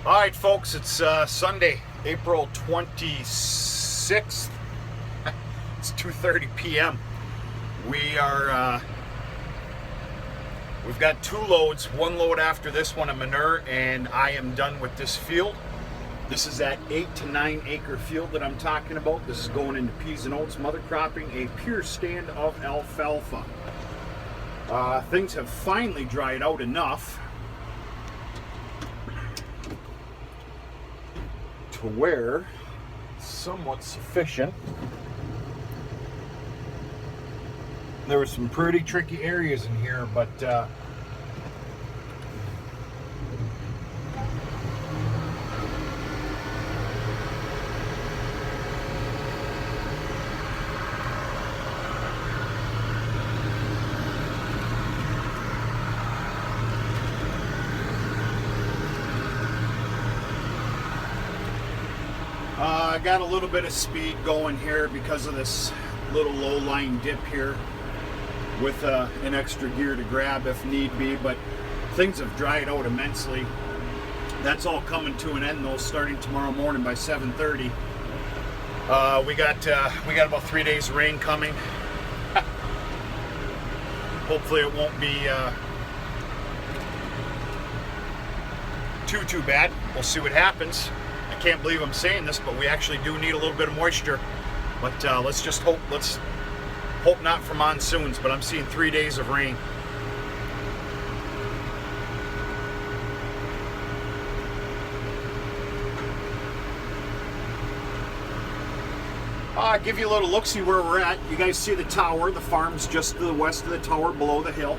All right, folks, it's Sunday, April 26th. It's 2:30 p.m. We've got two loads, one load after this one of manure, and I am done with this field. This is that 8 to 9 acre field that I'm talking about. This is going into peas and oats, mother cropping, a pure stand of alfalfa. Things have finally dried out enough to where it's somewhat sufficient. There were some pretty tricky areas in here, but I got a little bit of speed going here because of this little low-lying dip here with an extra gear to grab if need be, but things have dried out immensely. That's all coming to an end though, starting tomorrow morning by 7:30. We got about 3 days of rain coming. Hopefully it won't be too bad. We'll see what happens. I can't believe I'm saying this, but we actually do need a little bit of moisture. But let's just hope. Let's hope not for monsoons. But I'm seeing 3 days of rain. Give you a little look-see where we're at. You guys see the tower. The farm's just to the west of the tower, below the hill.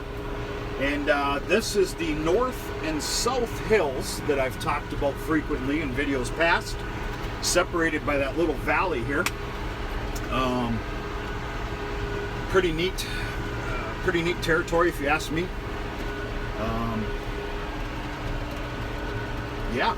And this is the north and south hills that I've talked about frequently in videos past, separated by that little valley here. Pretty neat territory if you ask me. Yeah.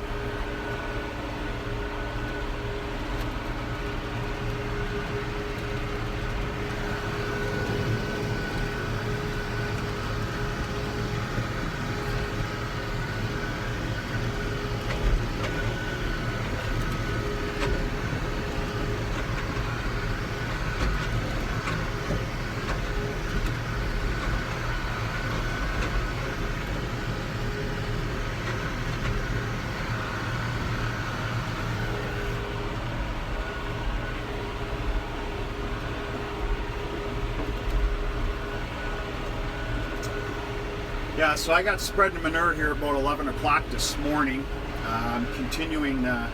Yeah, so I got spreading manure here about 11 o'clock this morning. I'm continuing to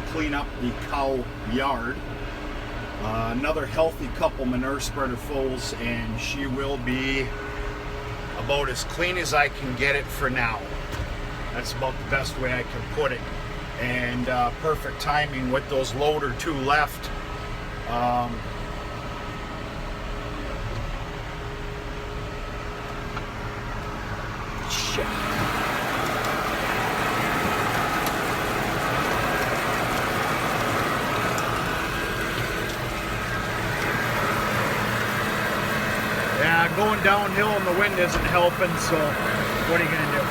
clean up the cow yard. Another healthy couple manure spreader fulls, and she will be about as clean as I can get it for now. That's about the best way I can put it. And perfect timing with those load or two left. Yeah, going downhill and the wind isn't helping, so what are you going to do?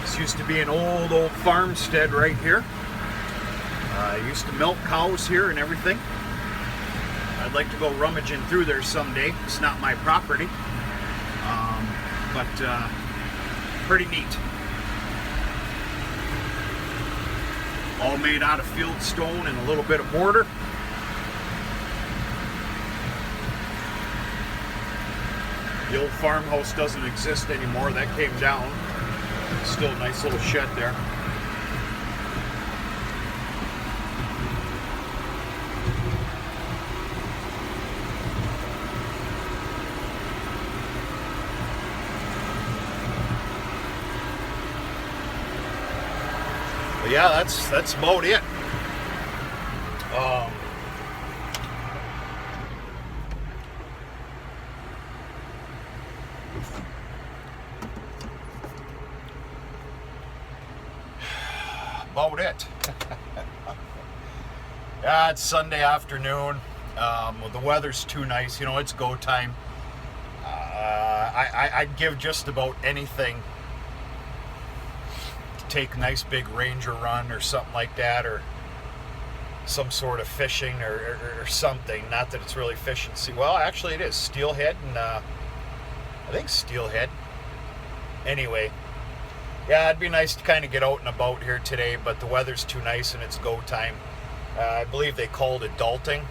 This used to be an old farmstead right here. I used to milk cows here and everything. I'd like to go rummaging through there someday. It's not my property, but pretty neat. All made out of field stone and a little bit of mortar. The old farmhouse doesn't exist anymore. That came down. Still a nice little shed there. But yeah, that's about it. about it. Yeah, it's Sunday afternoon. The weather's too nice. You know, it's go time. I'd give just about anything to take a nice big ranger run or something like that, or some sort of fishing or something. Not that it's really fishing. Well, actually it is. Steelhead and I think steelhead. Anyway, yeah, it'd be nice to kind of get out and about here today, but the weather's too nice and it's go time. I believe they called it adulting,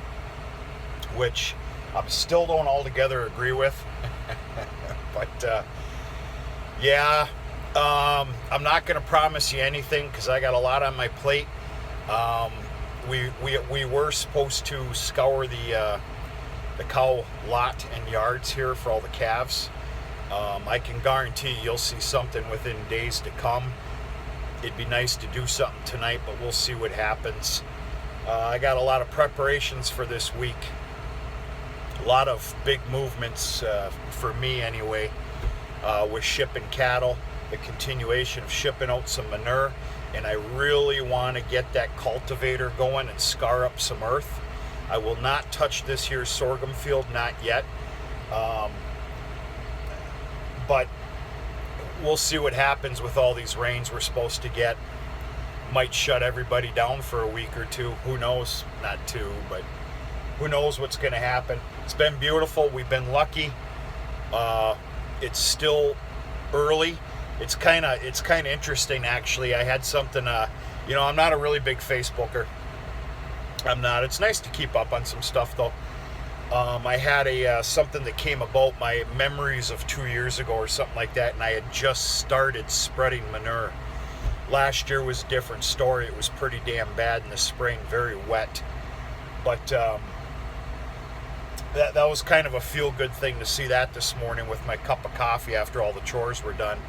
which I still don't altogether agree with. But yeah, I'm not going to promise you anything because I got a lot on my plate. We were supposed to scour the cow lot and yards here for all the calves. I can guarantee you'll see something within days to come. It'd be nice to do something tonight, but we'll see what happens. I got a lot of preparations for this week. A lot of big movements for me anyway, with shipping cattle, the continuation of shipping out some manure, and I really want to get that cultivator going and scar up some earth. I will not touch this here sorghum field, not yet, but we'll see what happens with all these rains we're supposed to get. Might shut everybody down for a week or two. Who knows? Not two, but who knows what's going to happen. It's been beautiful. We've been lucky. It's still early. It's kind of interesting, actually. I had something, you know, I'm not a really big Facebooker. I'm not. It's nice to keep up on some stuff, though. I had something that came about, my memories of 2 years ago or something like that, and I had just started spreading manure. Last year was a different story. It was pretty damn bad in the spring, very wet. But that was kind of a feel-good thing to see that this morning with my cup of coffee after all the chores were done.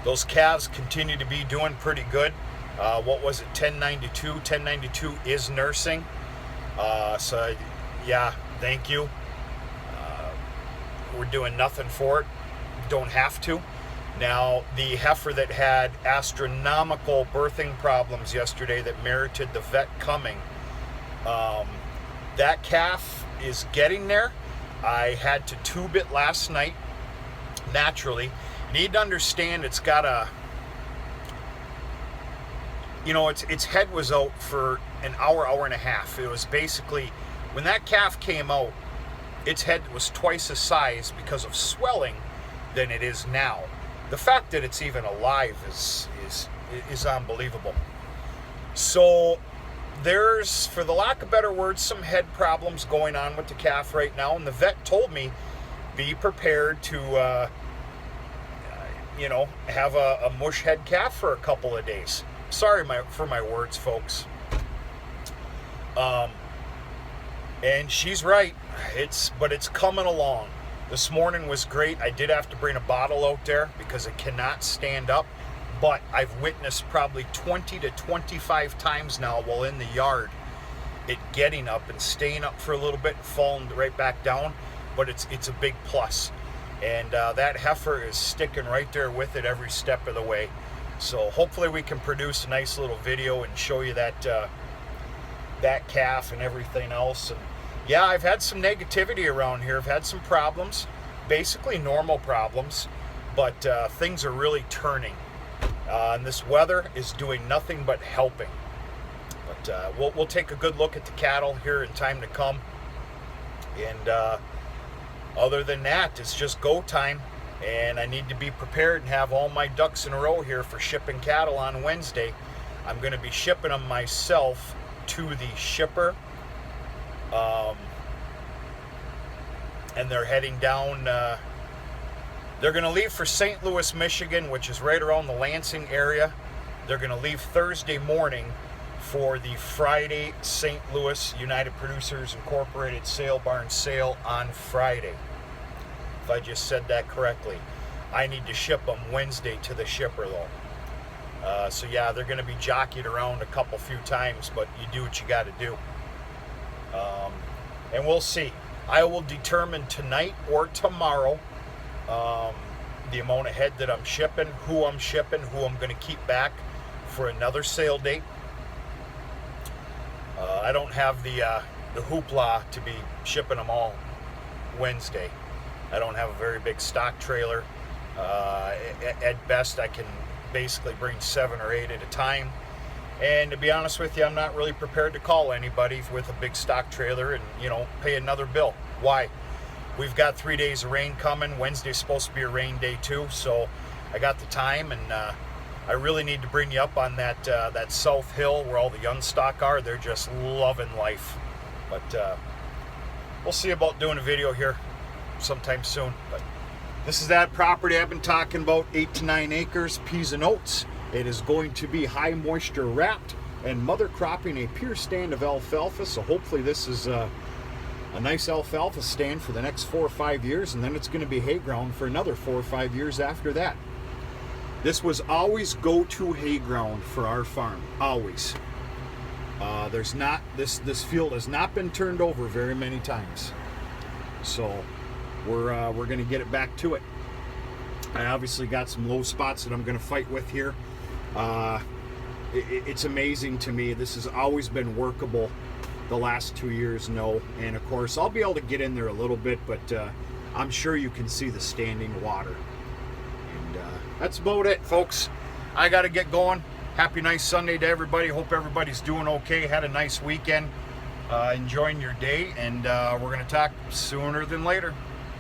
Those calves continue to be doing pretty good. What was it, 1092? 1092 is nursing. So, yeah, thank you. We're doing nothing for it. Don't have to. Now, the heifer that had astronomical birthing problems yesterday that merited the vet coming, that calf is getting there. I had to tube it last night, naturally. You need to understand it's got a, you know, its head was out for an hour and a half. It was basically, when that calf came out, its head was twice the size because of swelling than it is now. The fact that it's even alive is unbelievable. So there's, for the lack of better words, some head problems going on with the calf right now, and the vet told me be prepared to you know, have a mush head calf for a couple of days. Sorry for my words, folks. And she's right. But it's coming along. This morning was great. I did have to bring a bottle out there because it cannot stand up. But I've witnessed probably 20 to 25 times now while in the yard it getting up and staying up for a little bit and falling right back down. But it's a big plus. And that heifer is sticking right there with it every step of the way. So hopefully we can produce a nice little video and show you that that calf and everything else. And yeah, I've had some negativity around here. I've had some problems, basically normal problems, but things are really turning. And this weather is doing nothing but helping. But we'll take a good look at the cattle here in time to come. And other than that, it's just go time. And I need to be prepared and have all my ducks in a row here for shipping cattle on Wednesday. I'm going to be shipping them myself to the shipper. And they're heading down, they're going to leave for St. Louis, Michigan, which is right around the Lansing area. They're going to leave Thursday morning for the Friday St. Louis United Producers Incorporated Sale Barn sale on Friday. If I just said that correctly. I need to ship them Wednesday to the shipper, though. So yeah, they're going to be jockeyed around a few times, but you do what you got to do. And we'll see. I will determine tonight or tomorrow the amount of head that I'm shipping, who I'm going to keep back for another sale date. I don't have the hoopla to be shipping them all Wednesday. I don't have a very big stock trailer. At best, I can basically bring 7 or 8 at a time. And to be honest with you, I'm not really prepared to call anybody with a big stock trailer and, you know, pay another bill. Why? We've got 3 days of rain coming. Wednesday's supposed to be a rain day too, so I got the time, and I really need to bring you up on that South Hill where all the young stock are. They're just loving life. But we'll see about doing a video here sometime soon. But this is that property I've been talking about, 8 to 9 acres, peas and oats. It is going to be high moisture wrapped and mother cropping a pure stand of alfalfa. So hopefully this is a nice alfalfa stand for the next 4 or 5 years, and then it's going to be hay ground for another 4 or 5 years after that. This was always go-to hay ground for our farm, always. This field has not been turned over very many times, so we're going to get it back to it. I obviously got some low spots that I'm going to fight with here. It's amazing to me. This has always been workable. The last 2 years, no. And of course, I'll be able to get in there a little bit, but I'm sure you can see the standing water. And that's about it, folks. I got to get going. Happy nice Sunday to everybody. Hope everybody's doing okay. Had a nice weekend. Enjoying your day, and we're going to talk sooner than later.